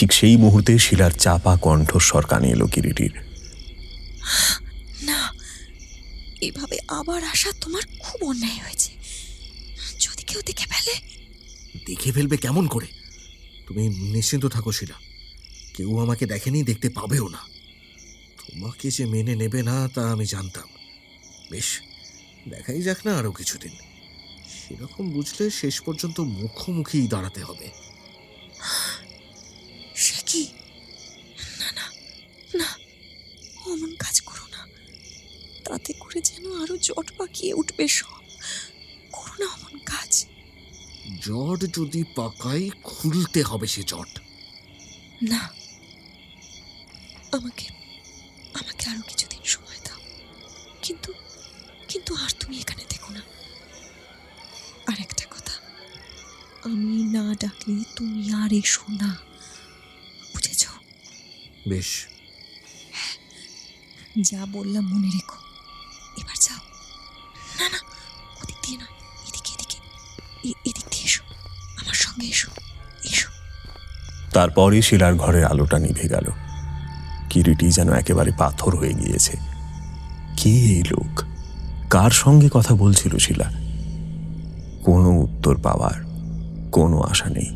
ঠিক সেই মুহূর্তে শিলার চাপা কণ্ঠস্বর কানে এলো কিরিটির। না, এভাবে আবার আসা তোমার খুব অন্যায় হয়েছে। যদি কেউ দেখে ফেলে। দেখে ফেলবে কেমন করে? তুমি নিশ্চিন্ত থাকো শিলা, কেউ আমাকে দেখেনি, দেখতে পাবেও না। তোমাকে যে মেনে নেবে না তা আমি জানতাম। বেশ, দেখাই যাক না আরো কিছুদিন। সেরকম বুঝলে শেষ পর্যন্ত মুখোমুখি দাঁড়াতে হবে। সে কি? না না না, অমন কাজ করো না, তাতে করে যেন আরো জট পাকিয়ে উঠবে সব। করো না অমন কাজ। জট যদি পাকাই, খুলতে হবে সে জট। না, আমাকে আমাকে আরো কিছুদিন সময় দাও। কিন্তু কিন্তু আর তুমি এখানে দেখো না। আর একটা কথা, আমি না ডাকলে তুমি আর এসো না, বুঝেছ? বেশ, যা বললাম মনে রেখো। এবার যাও। না না, ওদিক দিয়ে না, এদিকে এদিকে, এদিক দিয়ে এসো, আমার সঙ্গে এসো, এসো। তারপরই শিলার ঘরের আলোটা নিভে গেল। কিরিটি যেন একেবারে পাথর হয়ে গিয়েছে। কে এই লোক? কার সঙ্গে কথা বলছিল শিলা? কোনো উত্তর পাওয়ার কোনো আশা নেই।